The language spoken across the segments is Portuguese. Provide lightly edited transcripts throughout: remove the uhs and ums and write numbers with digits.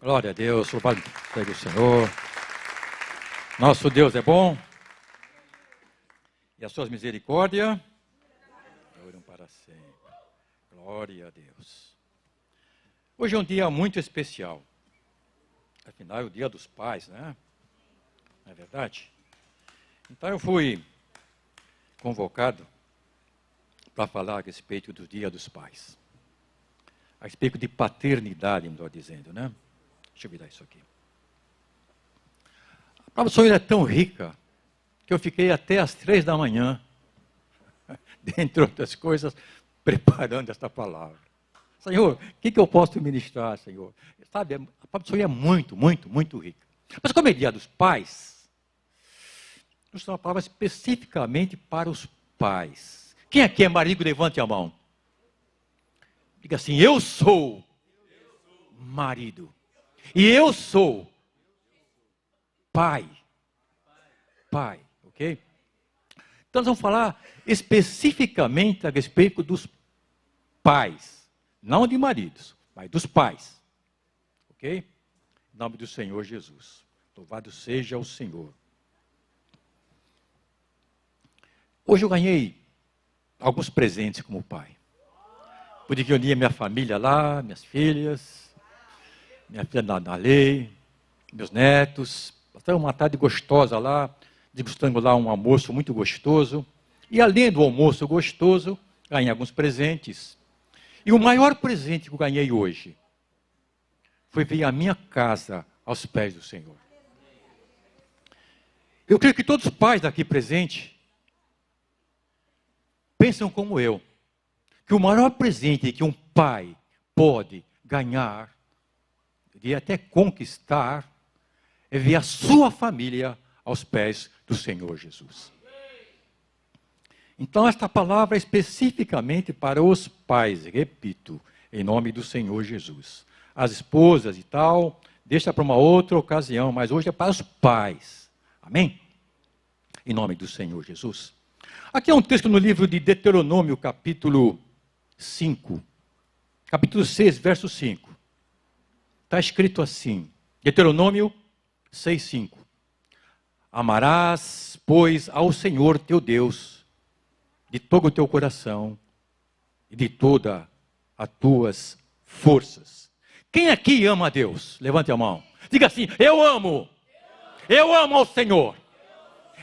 Glória a Deus, louvado seja o Senhor. Nosso Deus é bom. E as suas misericórdias duram para sempre. Glória a Deus. Hoje é um dia muito especial. Afinal, é o dia dos pais, né? Não é verdade? Então eu fui convocado para falar a respeito do dia dos pais. A respeito de paternidade, melhor dizendo, né? Deixa eu virar isso aqui. A palavra do Senhor é tão rica que eu fiquei até às 3 da manhã, dentre outras coisas, preparando esta palavra. Senhor, o que eu posso ministrar, Senhor? Sabe, a palavra do Senhor é muito, muito, muito rica. Mas como é dia dos pais, eu estou uma palavra especificamente para os pais. Quem aqui é marido, levante a mão. Diga assim, eu sou marido. E eu sou pai. Pai, ok? Então nós vamos falar especificamente a respeito dos pais. Não de maridos, mas dos pais. Ok? Em nome do Senhor Jesus. Louvado seja o Senhor. Hoje eu ganhei alguns presentes como pai. Pude reunir a minha família lá, minhas filhas, minha filha na lei, meus netos. Passamos uma tarde gostosa lá, degustando lá um almoço muito gostoso. E além do almoço gostoso, ganhei alguns presentes. E o maior presente que eu ganhei hoje foi ver a minha casa aos pés do Senhor. Eu creio que todos os pais daqui presentes pensam como eu, que o maior presente que um pai pode ganhar, e até conquistar, é ver a sua família aos pés do Senhor Jesus. Então, esta palavra é especificamente para os pais, repito, em nome do Senhor Jesus. As esposas e tal, deixa para uma outra ocasião, mas hoje é para os pais. Amém? Em nome do Senhor Jesus. Aqui é um texto no livro de Deuteronômio, capítulo 5. Capítulo 6, verso 5. Está escrito assim, Deuteronômio 6, 5. Amarás, pois, ao Senhor teu Deus, de todo o teu coração e de todas as tuas forças. Quem aqui ama a Deus? Levante a mão. Diga assim, eu amo. Eu amo ao Senhor.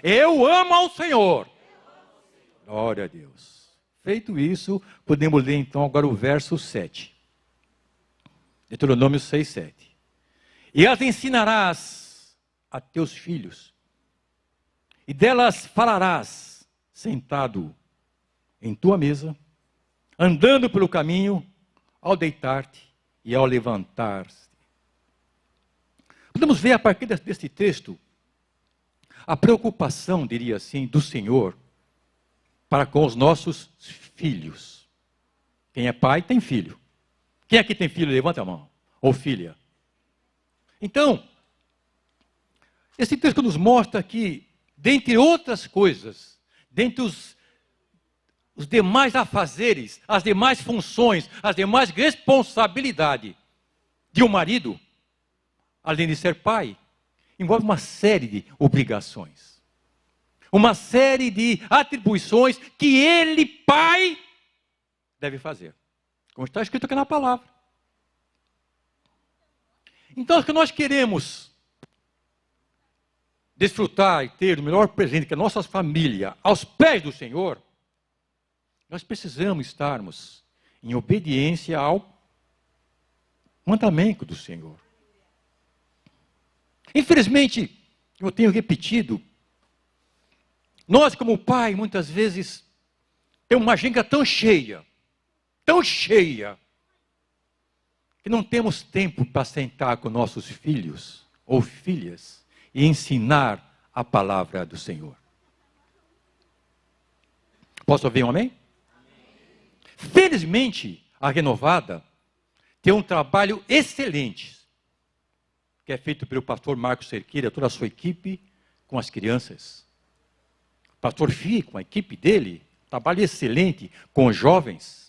Eu amo ao Senhor. Glória a Deus. Feito isso, podemos ler então agora o verso 7. Deuteronômio 6, 7. E as ensinarás a teus filhos, e delas falarás, sentado em tua mesa, andando pelo caminho, ao deitar-te e ao levantar-te. Podemos ver a partir deste texto, a preocupação, diria assim, do Senhor, para com os nossos filhos. Quem é pai tem filho. Quem aqui tem filho, levanta a mão. Ou filha. Então, esse texto nos mostra que, dentre outras coisas, dentre os demais afazeres, as demais funções, as demais responsabilidades de um marido, além de ser pai, envolve uma série de obrigações. Uma série de atribuições que ele, pai, deve fazer. Como está escrito aqui na palavra. Então, se nós queremos desfrutar e ter o melhor presente que a nossa família aos pés do Senhor, nós precisamos estarmos em obediência ao mandamento do Senhor. Infelizmente, eu tenho repetido, nós como pai, muitas vezes, temos uma agenda tão cheia, que não temos tempo para sentar com nossos filhos ou filhas e ensinar a palavra do Senhor. Posso ouvir um amém? Felizmente, a Renovada tem um trabalho excelente, que é feito pelo pastor Marcos Cerqueira, toda a sua equipe, com as crianças. O pastor Fih, com a equipe dele, trabalho excelente com os jovens.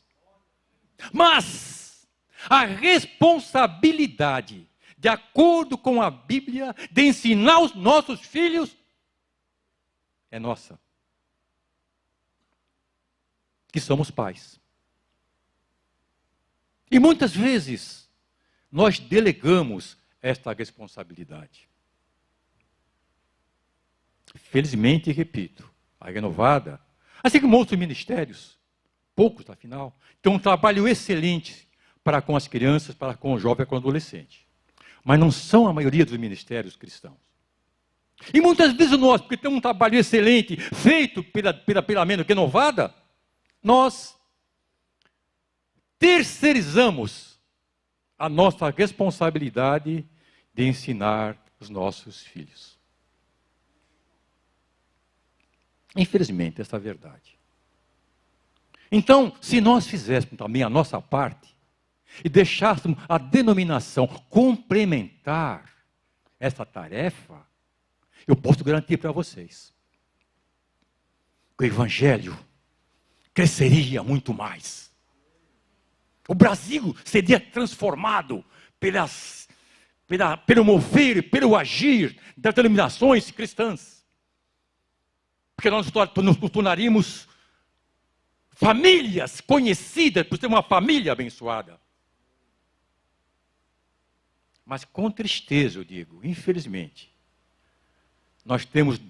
Mas a responsabilidade de acordo com a Bíblia, de ensinar os nossos filhos, é nossa. Que somos pais. E muitas vezes, nós delegamos esta responsabilidade. Felizmente, repito, a Renovada, assim como outros ministérios, poucos afinal, tem um trabalho excelente para com as crianças, para com o jovem e com o adolescente. Mas não são a maioria dos ministérios cristãos. E muitas vezes nós, porque temos um trabalho excelente, feito pela Renovada, nós terceirizamos a nossa responsabilidade de ensinar os nossos filhos. Infelizmente, essa é a verdade. Então, se nós fizéssemos também a nossa parte e deixássemos a denominação complementar essa tarefa, eu posso garantir para vocês que o Evangelho cresceria muito mais. O Brasil seria transformado pelo mover, pelo agir das denominações cristãs. Porque nós nos tornaríamos famílias conhecidas por ser uma família abençoada. Mas com tristeza eu digo, infelizmente, nós temos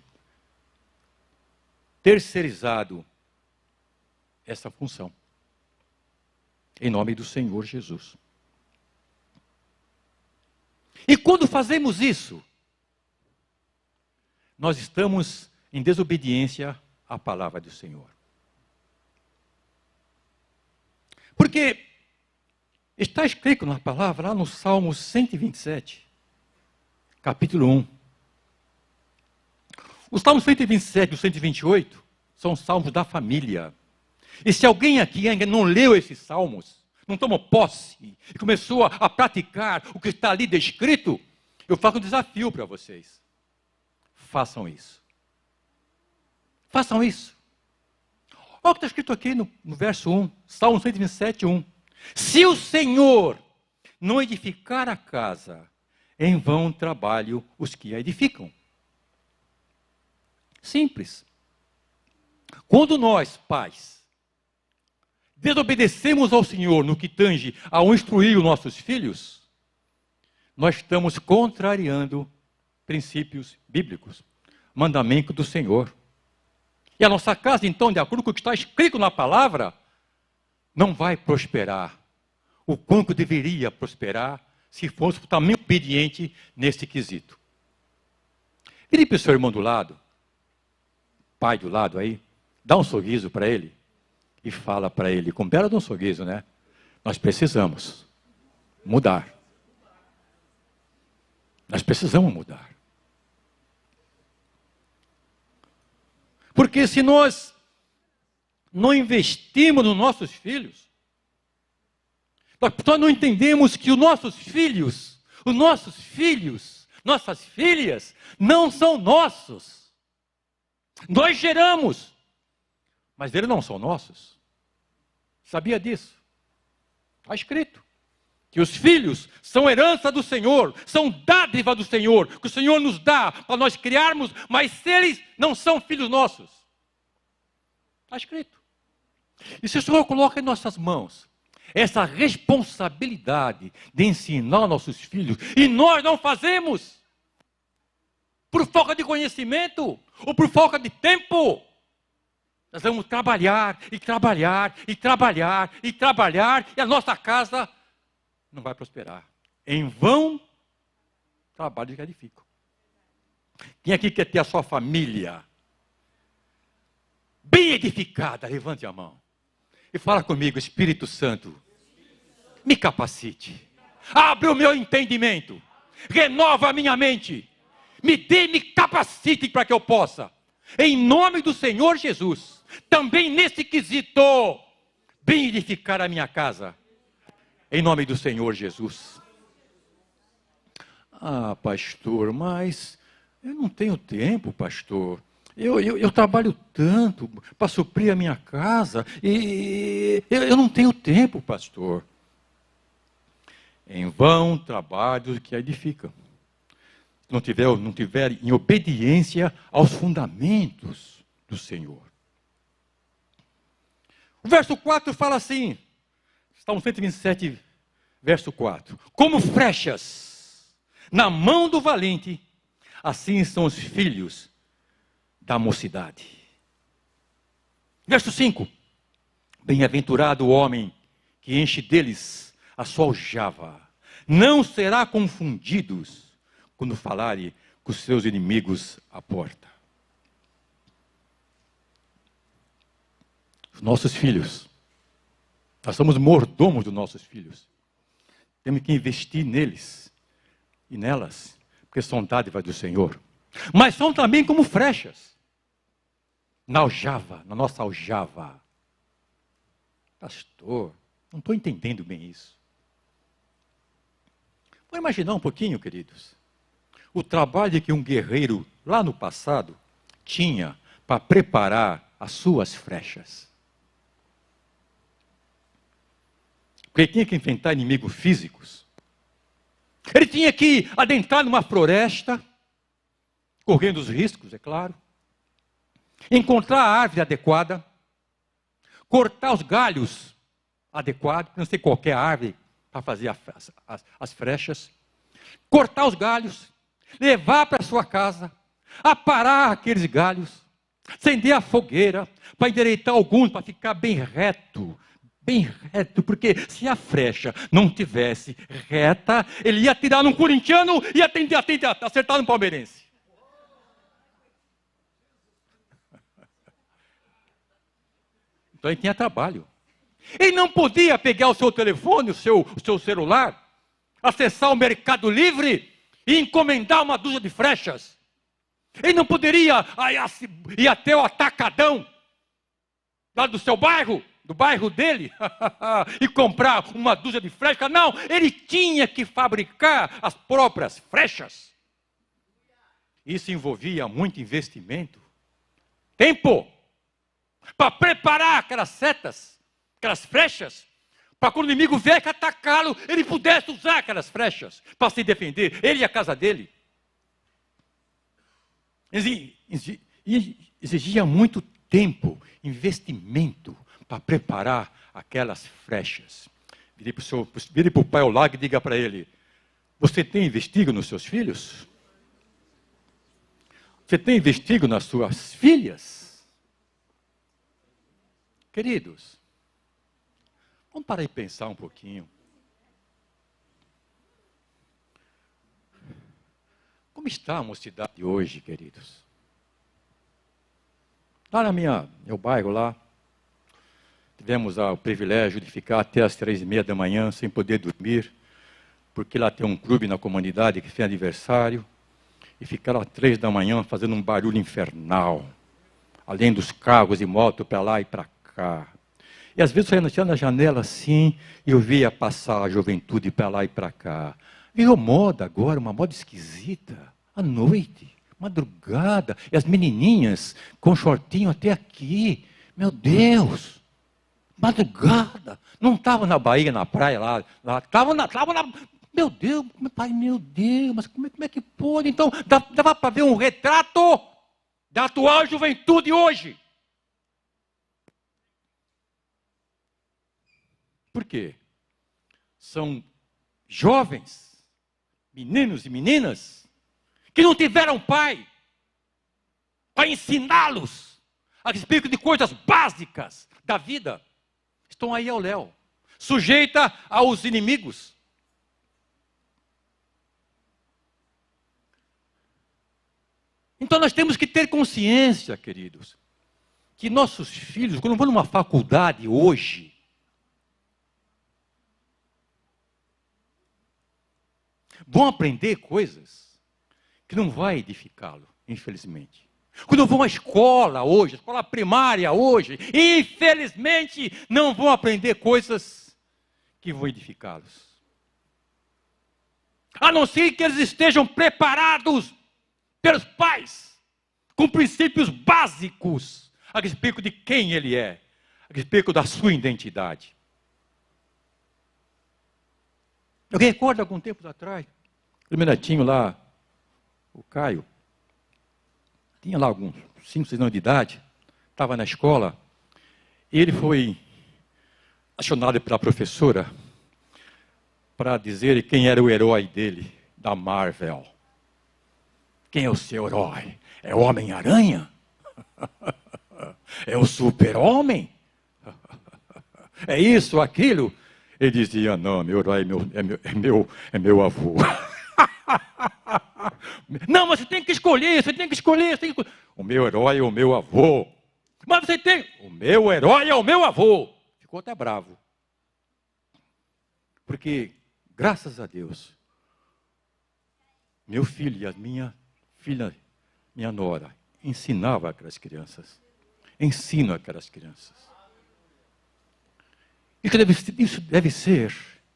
terceirizado essa função. Em nome do Senhor Jesus. E quando fazemos isso, nós estamos em desobediência à palavra do Senhor. Porque está escrito na palavra, lá no Salmo 127, capítulo 1. Os Salmos 127 e 128 são salmos da família. E se alguém aqui ainda não leu esses salmos, não tomou posse e começou a praticar o que está ali descrito, eu faço um desafio para vocês. Façam isso. Façam isso. Olha o que está escrito aqui no verso 1, Salmo 127, 1. Se o Senhor não edificar a casa, em vão trabalham os que a edificam. Simples. Quando nós, pais, desobedecemos ao Senhor no que tange ao instruir os nossos filhos, nós estamos contrariando princípios bíblicos, mandamento do Senhor. E a nossa casa, então, de acordo com o que está escrito na palavra, não vai prosperar o quanto deveria prosperar se fosse também obediente nesse quesito. Vire para o seu irmão do lado, pai do lado aí, dá um sorriso para ele e fala para ele, com bela de um sorriso, né? Nós precisamos mudar. Nós precisamos mudar. Porque se nós não investimos nos nossos filhos, nós não entendemos que os nossos filhos, nossas filhas, não são nossos. Nós geramos, mas eles não são nossos. Sabia disso? Está escrito que os filhos são herança do Senhor, são dádiva do Senhor, que o Senhor nos dá para nós criarmos, mas eles não são filhos nossos. Está escrito. E se o Senhor coloca em nossas mãos essa responsabilidade de ensinar nossos filhos, e nós não fazemos, por falta de conhecimento, ou por falta de tempo, nós vamos trabalhar, e trabalhar, e trabalhar, e trabalhar, e a nossa casa não vai prosperar. Em vão, trabalho que edificam. Quem aqui quer ter a sua família bem edificada? Levante a mão. E fala comigo, Espírito Santo, me capacite. Abre o meu entendimento. Renova a minha mente. Me capacite para que eu possa, em nome do Senhor Jesus, também nesse quesito, bem edificar a minha casa. Em nome do Senhor Jesus. Ah, pastor, mas eu não tenho tempo, pastor. Eu trabalho tanto para suprir a minha casa e eu não tenho tempo, pastor. Em vão trabalho que edificam. Se não tiver em obediência aos fundamentos do Senhor. O verso 4 fala assim, Salmo 127, verso 4. Como flechas na mão do valente, assim são os filhos da mocidade. Verso 5. Bem-aventurado o homem que enche deles a sua aljava. Não será confundidos quando falarem com os seus inimigos à porta. Os nossos filhos. Nós somos mordomos dos nossos filhos. Temos que investir neles e nelas, porque são dádivas do Senhor. Mas são também como flechas. Na aljava, na nossa aljava. Pastor, não estou entendendo bem isso. Vou imaginar um pouquinho, queridos, o trabalho que um guerreiro lá no passado tinha para preparar as suas flechas. Porque ele tinha que enfrentar inimigos físicos. Ele tinha que adentrar numa floresta, correndo os riscos, é claro. Encontrar a árvore adequada, cortar os galhos adequados, não sei qualquer árvore para fazer as flechas, cortar os galhos, levar para sua casa, aparar aqueles galhos, acender a fogueira, para endireitar alguns, para ficar bem reto, porque se a flecha não tivesse reta, ele ia atirar num corintiano e ia acertar no palmeirense. Então ele tinha trabalho. Ele não podia pegar o seu telefone, o seu celular, acessar o Mercado Livre e encomendar uma dúzia de flechas. Ele não poderia ir até o atacadão, lá do seu bairro, do bairro dele, e comprar uma dúzia de flechas. Não, ele tinha que fabricar as próprias flechas. Isso envolvia muito investimento, tempo, para preparar aquelas setas, aquelas flechas, para quando o inimigo vier atacá-lo, ele pudesse usar aquelas flechas para se defender, ele e a casa dele. Exigia muito tempo, investimento para preparar aquelas flechas. Vire para o pai ao lado e diga para ele: você tem investido nos seus filhos? Você tem investido nas suas filhas? Queridos, vamos parar e pensar um pouquinho. Como está a mocidade hoje, queridos? Lá no meu bairro, lá, tivemos o privilégio de ficar até as 3:30 da manhã, sem poder dormir, porque lá tem um clube na comunidade que fez aniversário, e ficaram às 3 da manhã fazendo um barulho infernal, além dos carros e motos para lá e para cá. E às vezes eu ia na janela assim, e eu via passar a juventude para lá e para cá. Virou moda agora, uma moda esquisita, à noite, madrugada, e as menininhas com shortinho até aqui. Meu Deus, madrugada. Não estava na Bahia, na praia lá estava na... Meu Deus, mas como é que pode? Então, dava para ver um retrato da atual juventude hoje. Por quê? São jovens, meninos e meninas, que não tiveram pai para ensiná-los a respeito de coisas básicas da vida. Estão aí ao léu, sujeita aos inimigos. Então nós temos que ter consciência, queridos, que nossos filhos, quando vão numa faculdade hoje, vão aprender coisas que não vai edificá-lo, infelizmente. Quando vão à escola hoje, escola primária hoje, infelizmente não vão aprender coisas que vão edificá-los. A não ser que eles estejam preparados pelos pais, com princípios básicos a respeito de quem ele é, a respeito da sua identidade. Eu recordo algum tempo atrás, o meu netinho lá, o Caio, tinha lá alguns 5, 6 anos de idade, estava na escola, e ele foi acionado pela professora para dizer quem era o herói dele, da Marvel. Quem é o seu herói? É o Homem-Aranha? É o Super-Homem? É isso, aquilo? Ele dizia, não, meu herói é meu avô. Não, mas você tem que escolher, você tem que escolher. O meu herói é o meu avô. Mas você tem... O meu herói é o meu avô. Ficou até bravo. Porque, graças a Deus, meu filho e a minha filha, minha nora, ensinava aquelas crianças. Ensino aquelas crianças.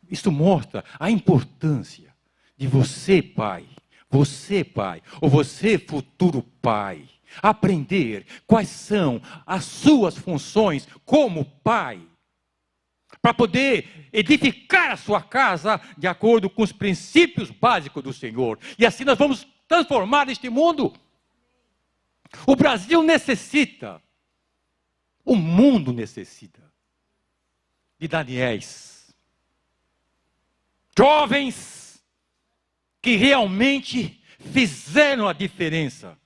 Isso mostra a importância de você, pai, ou você, futuro pai, aprender quais são as suas funções como pai, para poder edificar a sua casa de acordo com os princípios básicos do Senhor. E assim nós vamos transformar este mundo. O Brasil necessita, o mundo necessita de Daniéis, jovens que realmente fizeram a diferença,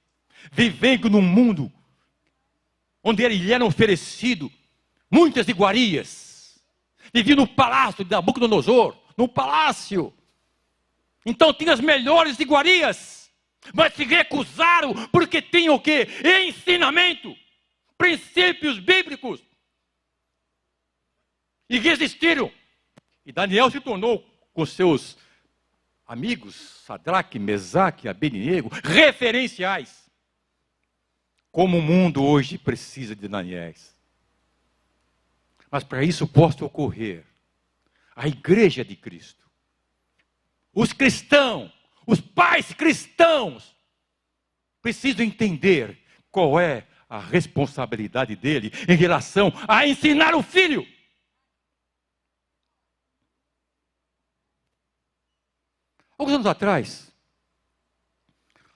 vivendo num mundo onde lhe eram oferecido muitas iguarias, vivia no palácio de Nabucodonosor, no palácio, então tinha as melhores iguarias, mas se recusaram porque tinham o quê? Ensinamento, princípios bíblicos. E resistiram. E Daniel se tornou, com seus amigos, Sadraque, Mesaque, Abednego, referenciais. Como o mundo hoje precisa de Daniéis. Mas para isso possa ocorrer, a igreja de Cristo, os cristãos, os pais cristãos, precisam entender qual é a responsabilidade dele em relação a ensinar o filho. Alguns anos atrás,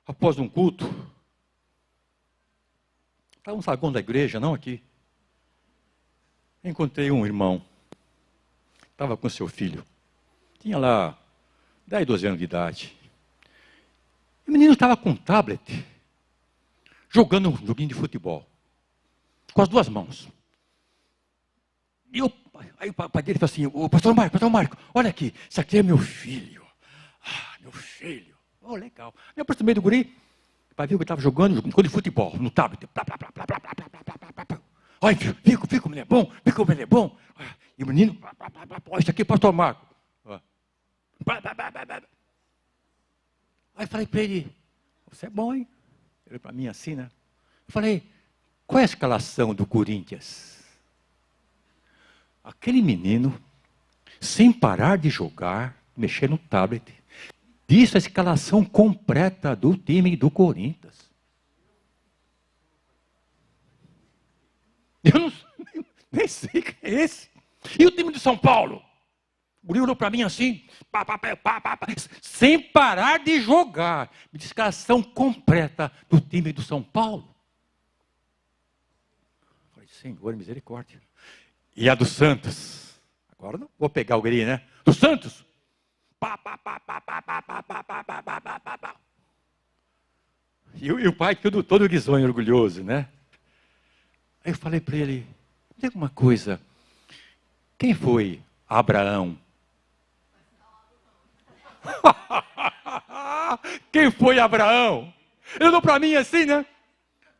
após um culto, estava no saguão da igreja, não aqui, encontrei um irmão, estava com seu filho, tinha lá 10, 12 anos de idade. O menino estava com um tablet, jogando um joguinho de futebol, com as duas mãos. E aí o pai dele falou assim, ô pastor Marco, olha aqui, isso aqui é meu filho. Meu filho, legal. Me aproximei do guri, para ver o que estava jogando de futebol, no tablet. Olha, fica como ele é bom, fica como ele é bom. E o menino, isso aqui é o pastor Marco. Aí falei para ele, você é bom, hein? Ele para mim assim, né? Eu falei, qual é a escalação do Corinthians? Aquele menino, sem parar de jogar, mexer no tablet, disse a escalação completa do time do Corinthians. Eu nem sei quem é esse. E o time de São Paulo? O Guri olhou para mim assim, sem parar de jogar. Me disse a escalação completa do time do São Paulo. Falei, Senhor, misericórdia. E a do Santos? Agora não vou pegar o Guri, né? Do Santos? E o pai todo risonho, orgulhoso, né? Aí eu falei para ele, me diga uma coisa, quem foi Abraão? Quem foi Abraão? Ele olhou para mim assim, né?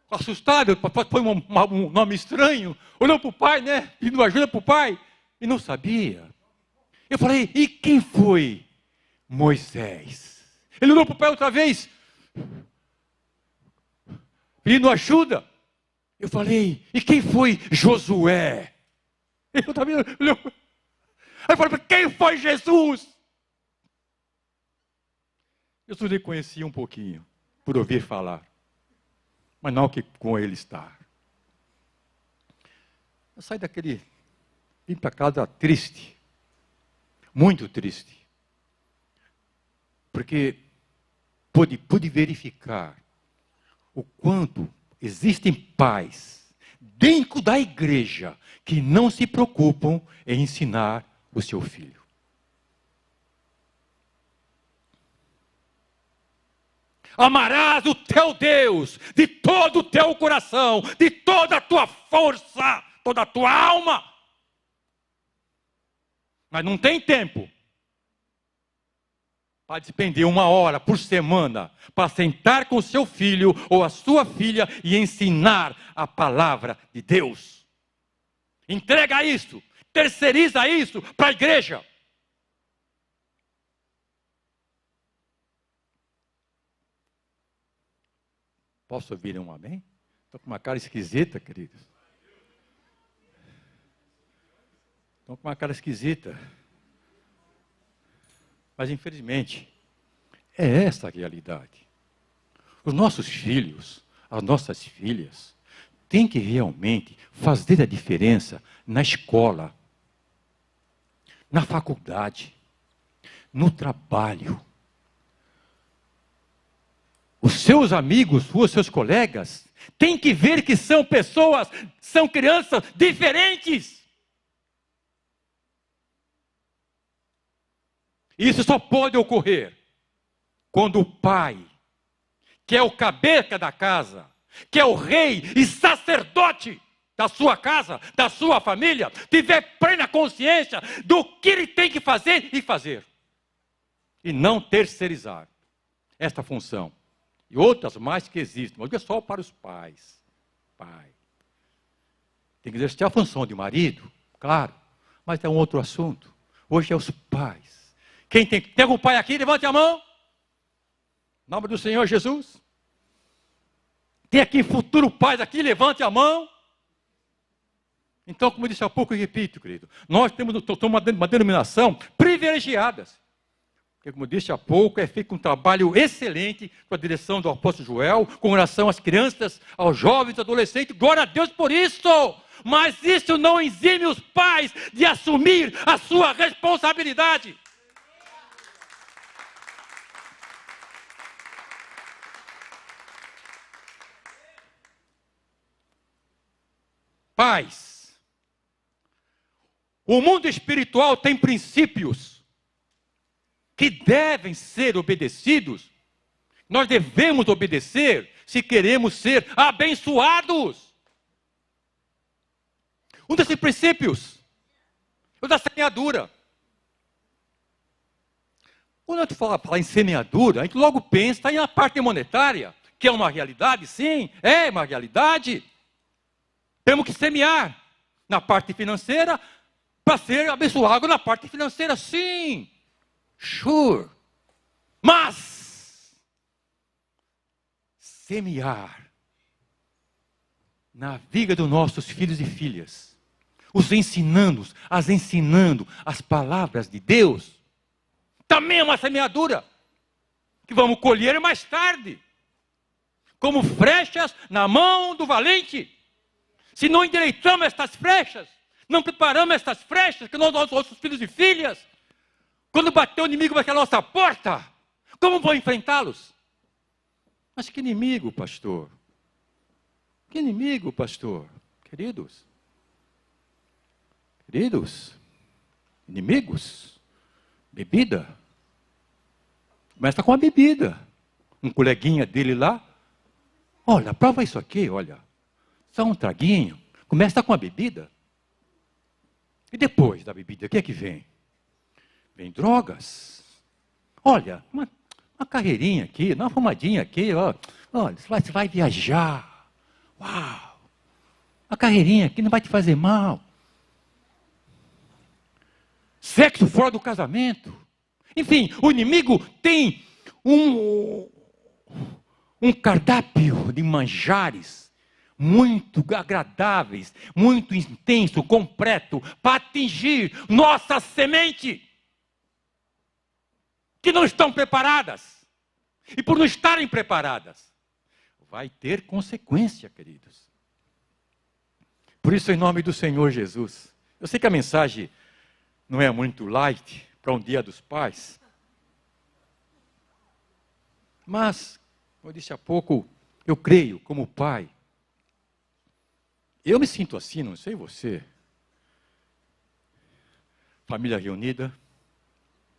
Assustado, foi um nome estranho, olhou para o pai, né? Pedindo ajuda para o pai, e não sabia. Eu falei, e quem foi Moisés? Ele olhou para o pai outra vez, pedindo ajuda. Eu falei, e quem foi Josué? Eu também olhou. Aí eu falei, quem foi Jesus? Eu só lhe conhecia um pouquinho, por ouvir falar, mas não que com ele estar. Eu saí vim para casa triste, muito triste. Porque pude verificar o quanto existem pais dentro da igreja que não se preocupam em ensinar o seu filho. Amarás o teu Deus de todo o teu coração, de toda a tua força, toda a tua alma. Mas não tem tempo para despender 1 hora por semana para sentar com o seu filho ou a sua filha e ensinar a palavra de Deus. Entrega isso, terceiriza isso para a igreja. Posso ouvir um amém? Estou com uma cara esquisita, queridos. Estou com uma cara esquisita. Mas, infelizmente, é essa a realidade. Os nossos filhos, as nossas filhas, têm que realmente fazer a diferença na escola, na faculdade, no trabalho. Os seus amigos, os seus colegas, têm que ver que são pessoas, são crianças diferentes. Isso só pode ocorrer quando o pai, que é o cabeça da casa, que é o rei e sacerdote da sua casa, da sua família, tiver plena consciência do que ele tem que fazer e fazer. E não terceirizar esta função. E outras mais que existem, mas é só para os pais. Pai. Tem que exercer a função de marido, claro, mas é um outro assunto. Hoje é os pais. Quem tem algum pai aqui, levante a mão. Em nome do Senhor Jesus. Tem aqui futuro pais aqui, levante a mão. Então, como eu disse há pouco, eu repito, querido, nós temos uma denominação privilegiadas. Porque, como eu disse há pouco, é feito um trabalho excelente com a direção do apóstolo Joel, com relação às crianças, aos jovens, adolescentes. Glória a Deus por isso! Mas isso não exime os pais de assumir a sua responsabilidade. Pais, o mundo espiritual tem princípios que devem ser obedecidos. Nós devemos obedecer se queremos ser abençoados. Um desses princípios, o da semeadura. Quando a gente fala em semeadura, a gente logo pensa na parte monetária, que é uma realidade, sim, é uma realidade. Temos que semear na parte financeira para ser abençoado na parte financeira, sim. Sure. Mas semear na vida dos nossos filhos e filhas, os ensinando as palavras de Deus, também é uma semeadura que vamos colher mais tarde, como flechas na mão do valente. Se não endireitamos estas flechas, não preparamos estas flechas, que nós, nossos filhos e filhas, quando bater o inimigo vai à nossa porta, como vão enfrentá-los? Mas que inimigo, pastor? Que inimigo, pastor? Queridos, inimigos, bebida. Começa com a bebida. Um coleguinha dele lá, olha, prova isso aqui, olha. Só um traguinho, começa com a bebida. E depois da bebida, o que é que vem? Vem drogas. Olha, uma carreirinha aqui, uma fumadinha aqui, ó. Olha, você vai viajar. Uau! Uma carreirinha aqui não vai te fazer mal. Sexo fora do casamento. Enfim, o inimigo tem um cardápio de manjares muito agradáveis, muito intenso, completo, para atingir nossa semente, que não estão preparadas. E por não estarem preparadas, vai ter consequência, queridos. Por isso, em nome do Senhor Jesus, eu sei que a mensagem não é muito light para um Dia dos Pais, Mas, como eu disse há pouco, eu creio, como pai, eu me sinto assim, não sei você. Família reunida,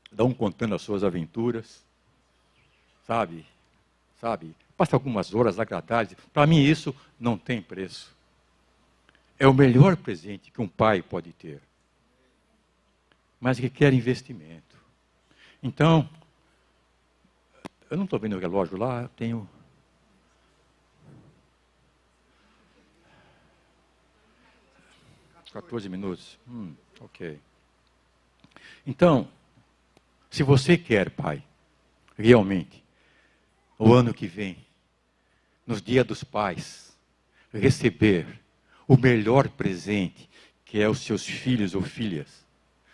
cada um contando as suas aventuras, sabe? Passa algumas horas agradáveis. Para mim isso não tem preço. É o melhor presente que um pai pode ter. Mas requer investimento. Então, eu não estou vendo o relógio lá, eu tenho... $14 minutos. Ok. Então, se você quer, pai, realmente, o ano que vem, nos dias dos pais, receber o melhor presente, que é os seus filhos ou filhas,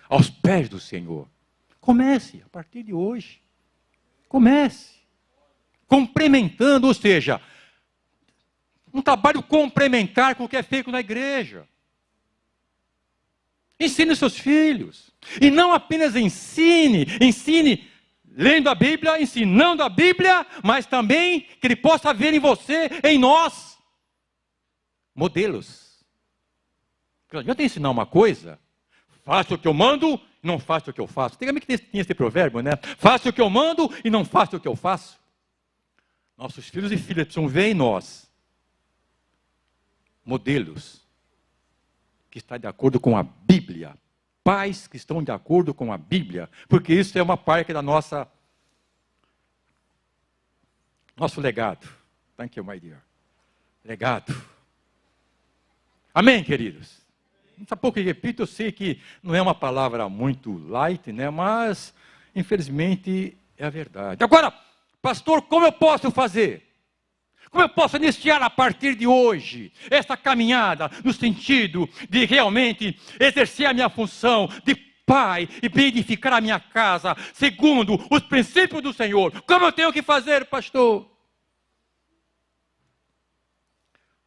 aos pés do Senhor, comece a partir de hoje. Comece. Complementando, ou seja, um trabalho complementar com o que é feito na igreja. Ensine os seus filhos. E não apenas ensine lendo a Bíblia, ensinando a Bíblia, mas também que ele possa ver em você, em nós, modelos. Porque não adianta ensinar uma coisa, faça o que eu mando e não faça o que eu faço. Tem que tinha esse provérbio, né? Faça o que eu mando e não faça o que eu faço. Nossos filhos e filhas precisam ver em nós modelos que estão de acordo com a Bíblia. Pais que estão de acordo com a Bíblia. Porque isso é uma parte da nosso legado. Thank you, my dear. Legado. Amém, queridos? Daqui a pouco eu repito, eu sei que não é uma palavra muito light, né? Mas, infelizmente, é a verdade. Agora, pastor, como eu posso fazer? Como eu posso iniciar a partir de hoje essa caminhada no sentido de realmente exercer a minha função de pai e bem edificar a minha casa segundo os princípios do Senhor? Como eu tenho que fazer, pastor?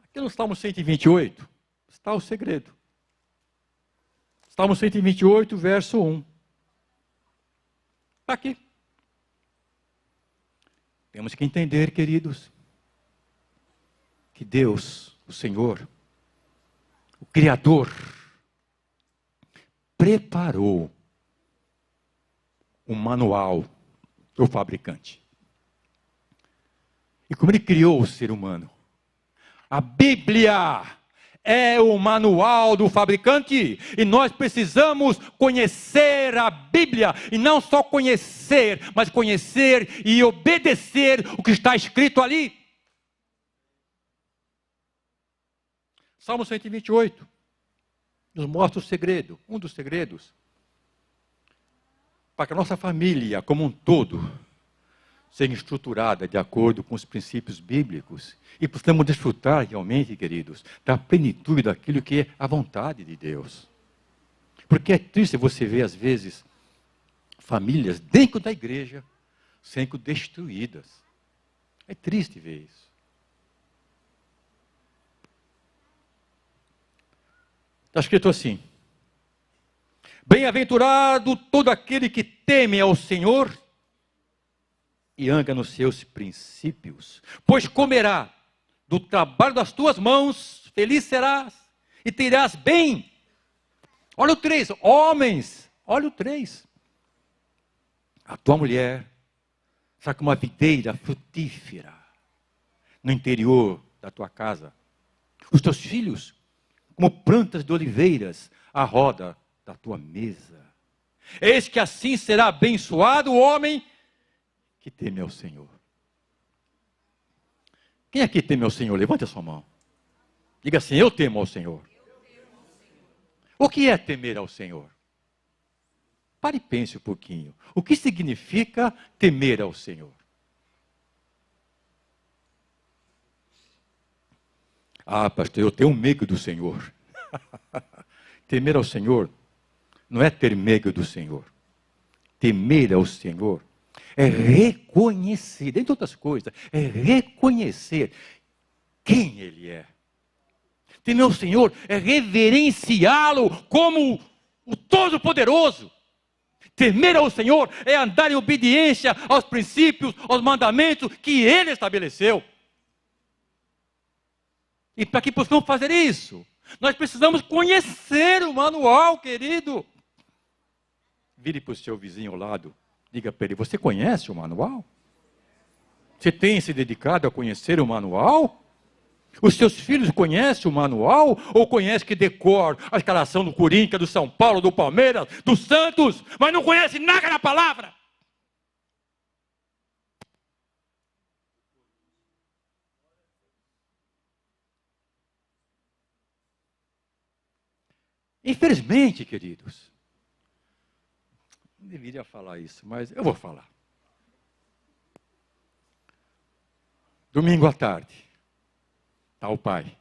Aqui no Salmo 128 está o segredo. Salmo 128, verso 1. Está aqui. Temos que entender, queridos, que Deus, o Senhor, o Criador, preparou um manual para o fabricante. E como ele criou o ser humano, a Bíblia é o manual do fabricante. E nós precisamos conhecer a Bíblia. E não só conhecer, mas conhecer e obedecer o que está escrito ali. Salmo 128 nos mostra o segredo, um dos segredos, para que a nossa família como um todo seja estruturada de acordo com os princípios bíblicos e possamos desfrutar realmente, queridos, da plenitude daquilo que é a vontade de Deus. Porque é triste você ver, às vezes, famílias dentro da igreja sendo destruídas. É triste ver isso. Está escrito assim: bem-aventurado todo aquele que teme ao Senhor e anda nos seus princípios, pois comerá do trabalho das tuas mãos, feliz serás e terás bem. Olha o 3, homens, olha o 3. A tua mulher está como uma videira frutífera no interior da tua casa. Os teus filhos como plantas de oliveiras à roda da tua mesa. Eis que assim será abençoado o homem que teme ao Senhor. Quem aqui teme ao Senhor? Levante a sua mão. Diga assim: eu temo ao Senhor. O que é temer ao Senhor? Pare e pense um pouquinho. O que significa temer ao Senhor? Ah, pastor, eu tenho medo do Senhor. Temer ao Senhor não é ter medo do Senhor. Temer ao Senhor é reconhecer, dentre outras coisas, é reconhecer quem Ele é. Temer ao Senhor é reverenciá-lo como o Todo-Poderoso. Temer ao Senhor é andar em obediência aos princípios, aos mandamentos que Ele estabeleceu. E para que possamos fazer isso, nós precisamos conhecer o manual, querido. Vire para o seu vizinho ao lado, diga para ele: você conhece o manual? Você tem se dedicado a conhecer o manual? Os seus filhos conhecem o manual? Ou conhecem que decor a escalação do Corinthians, do São Paulo, do Palmeiras, do Santos, mas não conhecem nada da palavra? Infelizmente, queridos, não deveria falar isso, mas eu vou falar. Domingo à tarde, está o pai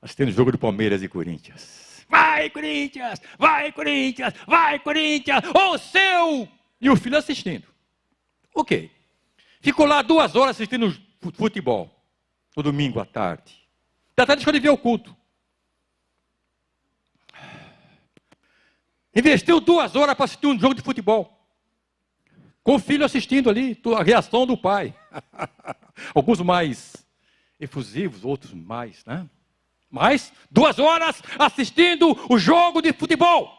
assistindo o jogo do Palmeiras e Corinthians. Vai, Corinthians! Vai, Corinthians! Vai, Corinthians! Ô, seu! E o filho assistindo. Ok. Ficou lá 2 horas assistindo futebol, no domingo à tarde. Da tarde deixou de ver o culto. Investiu 2 horas para assistir um jogo de futebol. Com o filho assistindo ali, a reação do pai. Alguns mais efusivos, outros mais, né? Mas 2 horas assistindo o jogo de futebol.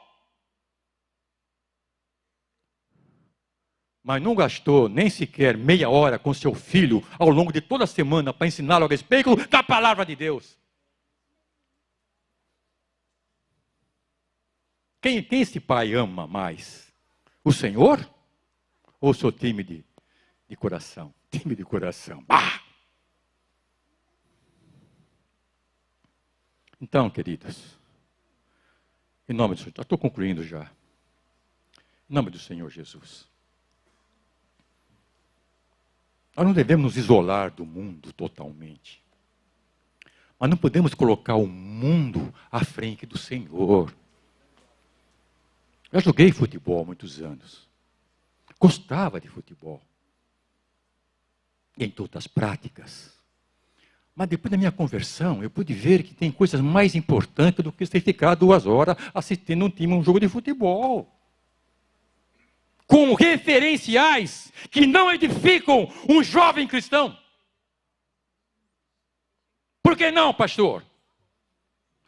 Mas não gastou nem sequer meia hora com seu filho ao longo de toda a semana para ensiná-lo a respeito da palavra de Deus. Quem esse pai ama mais? O Senhor? Ou o seu time de coração? Time de coração. Bah! Então, queridos, em nome do Senhor, estou concluindo já. Em nome do Senhor Jesus. Nós não devemos nos isolar do mundo totalmente. Mas não podemos colocar o mundo à frente do Senhor. Eu joguei futebol há muitos anos. Gostava de futebol. Em todas as práticas. Mas depois da minha conversão, eu pude ver que tem coisas mais importantes do que você ficar 2 horas assistindo um jogo de futebol. Com referenciais que não edificam um jovem cristão. Por que não, pastor?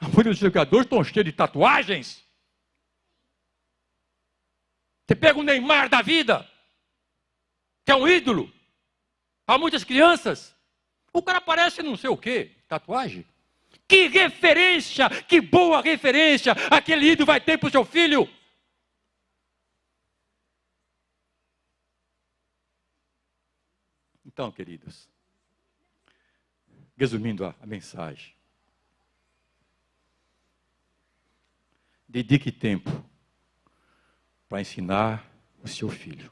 A maioria dos jogadores estão cheios de tatuagens. Você pega o Neymar da vida, que é um ídolo, há muitas crianças, o cara parece não sei o quê, tatuagem. Que referência, que boa referência aquele ídolo vai ter para o seu filho. Então, queridos, resumindo a mensagem, dedique tempo para ensinar o seu filho.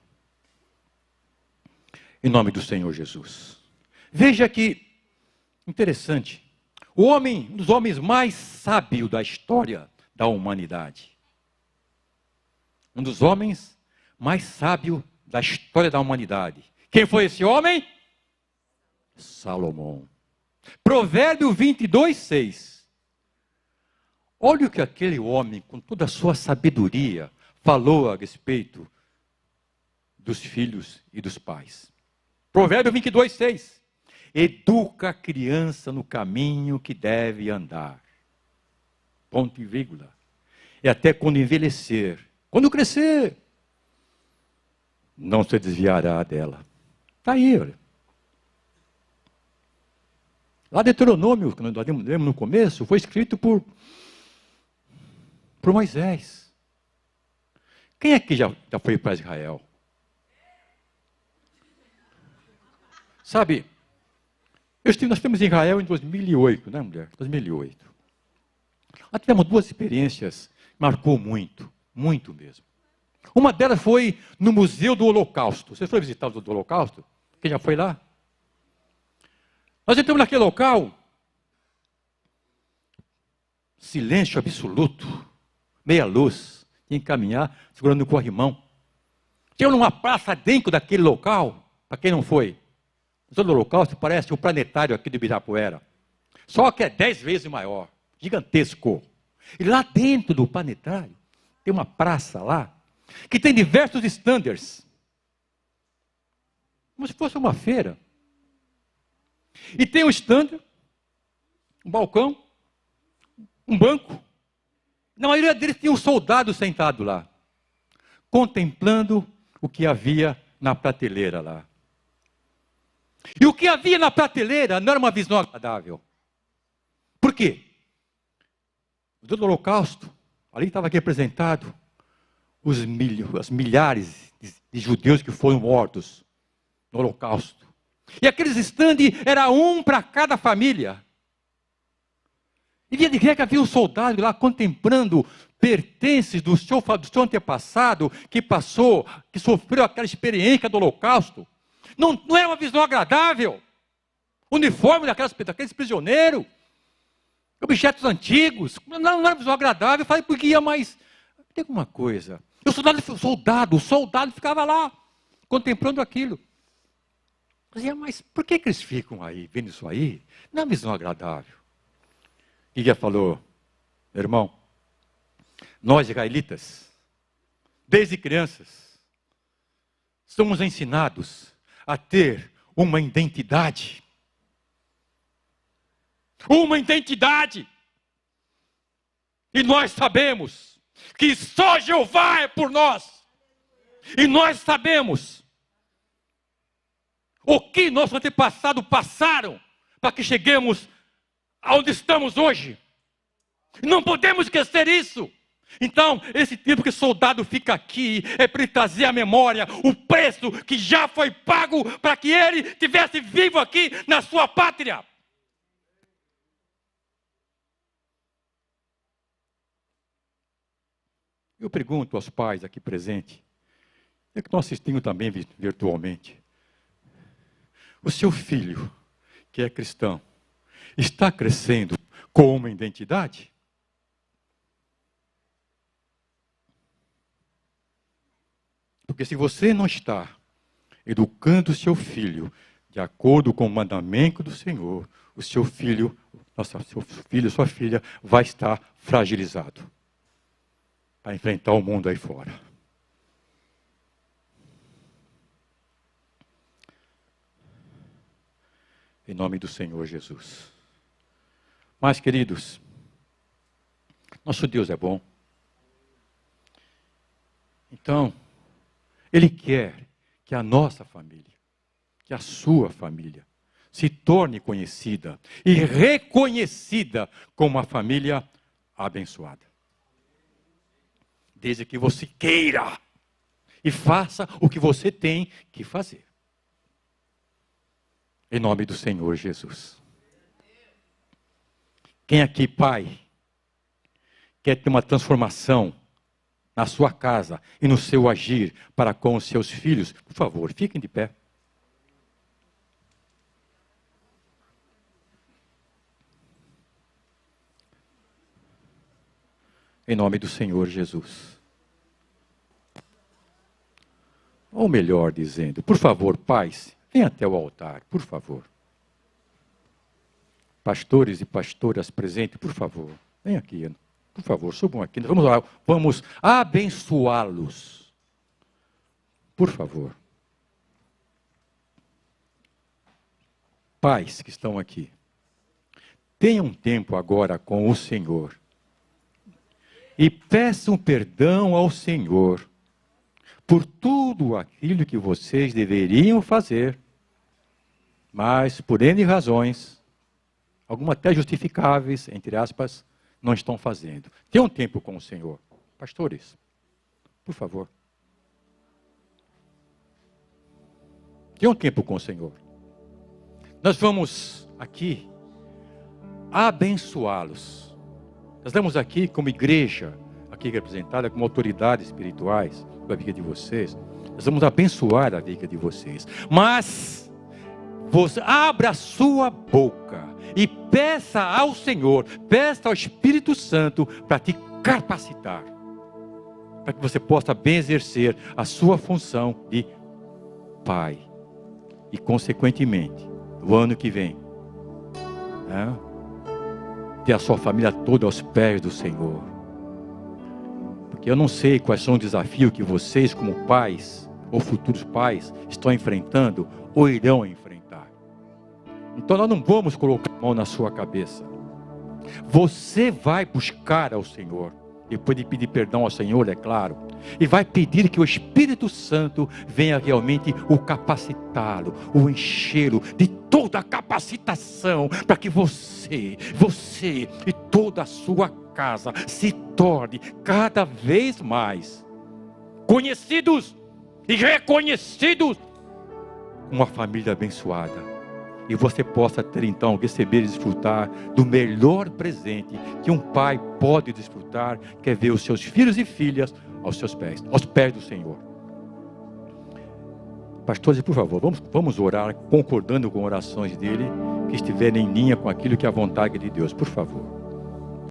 Em nome do Senhor Jesus. Veja que, interessante, um dos homens mais sábios da história da humanidade. Um dos homens mais sábios da história da humanidade. Quem foi esse homem? Salomão. Provérbio 22, 6. Olha o que aquele homem, com toda a sua sabedoria, falou a respeito dos filhos e dos pais. Provérbio 22, 6. Educa a criança no caminho que deve andar. Ponto e vírgula. E até quando envelhecer, quando crescer, não se desviará dela. Está aí, olha. Lá Deuteronômio, que nós lemos no começo, foi escrito por Moisés. Quem é que já foi para Israel? Sabe, nós estivemos em Israel em 2008, né, mulher? 2008. Nós tivemos 2 experiências que marcou muito, muito mesmo. Uma delas foi no Museu do Holocausto. Você foi visitar o do Holocausto? Quem já foi lá? Nós entramos naquele local, silêncio absoluto, meia luz, tinha que caminhar segurando o corrimão. Tinha uma praça dentro daquele local, para quem não foi. O Museu do Holocausto parece o planetário aqui do Ibirapuera, só que é 10 vezes maior, gigantesco. E lá dentro do planetário, tem uma praça lá, que tem diversos standards, como se fosse uma feira. E tem um stand, um balcão, um banco. Na maioria deles tinha um soldado sentado lá, contemplando o que havia na prateleira lá. E o que havia na prateleira não era uma visão agradável. Por quê? Do Holocausto, ali estava representado os milhares de judeus que foram mortos no Holocausto. E aqueles estandes era um para cada família. E via de regra havia um soldado lá contemplando pertences do seu antepassado que passou, que sofreu aquela experiência do Holocausto. Não era uma visão agradável. O uniforme daqueles prisioneiros, objetos antigos, não era uma visão agradável. Eu falei, porque ia, mas tem uma coisa. O soldado ficava lá, contemplando aquilo. Eu dizia, mas por que eles ficam aí, vendo isso aí? Não é uma visão agradável. E ele falou, meu irmão, nós israelitas, desde crianças, somos ensinados a ter uma identidade. Uma identidade. E nós sabemos que só Jeová é por nós. E nós sabemos o que nossos antepassados passaram para que cheguemos aonde estamos hoje. Não podemos esquecer isso. Então, esse tempo que o soldado fica aqui é para ele trazer à memória o preço que já foi pago para que ele estivesse vivo aqui na sua pátria. Eu pergunto aos pais aqui presentes, é que estão assistindo também virtualmente. O seu filho, que é cristão, está crescendo com uma identidade? Porque se você não está educando o seu filho de acordo com o mandamento do Senhor, o seu filho, sua filha, vai estar fragilizado para enfrentar o mundo aí fora. Em nome do Senhor Jesus. Mas, queridos, nosso Deus é bom. Então, Ele quer que a nossa família, que a sua família, se torne conhecida e reconhecida como uma família abençoada. Desde que você queira e faça o que você tem que fazer. Em nome do Senhor Jesus. Quem aqui, pai, quer ter uma transformação na sua casa e no seu agir para com os seus filhos, por favor, fiquem de pé. Em nome do Senhor Jesus. Ou melhor dizendo, por favor, pais, venham até o altar, por favor. Pastores e pastoras presentes, por favor, venham aqui, por favor, subam aqui. Vamos abençoá-los. Por favor. Pais que estão aqui, tenham tempo agora com o Senhor. E peçam perdão ao Senhor por tudo aquilo que vocês deveriam fazer, mas por N razões, algumas até justificáveis, entre aspas, não estão fazendo. Tenham tempo com o Senhor. Pastores, por favor. Tenham tempo com o Senhor. Nós vamos aqui abençoá-los. Nós estamos aqui como igreja, aqui representada como autoridades espirituais da vida de vocês. Nós vamos abençoar a vida de vocês. Mas você abra a sua boca e peça ao Senhor, peça ao Espírito Santo para te capacitar, para que você possa bem exercer a sua função de pai. E consequentemente, no ano que vem, ter a sua família toda aos pés do Senhor. que eu não sei quais são os desafios que vocês, como pais, ou futuros pais, estão enfrentando, ou irão enfrentar. Então nós não vamos colocar a mão na sua cabeça. Você vai buscar ao Senhor, depois de pedir perdão ao Senhor, é claro, e vai pedir que o Espírito Santo venha realmente o capacitá-lo, o enchê-lo de toda a capacitação, para que você e toda a sua casa se torne cada vez mais conhecidos e reconhecidos como uma família abençoada. E você possa ter então, receber e desfrutar do melhor presente que um pai pode desfrutar, que é ver os seus filhos e filhas aos pés do Senhor. Pastores, por favor, vamos orar concordando com orações dele, que estiverem em linha com aquilo que é a vontade de Deus, por favor.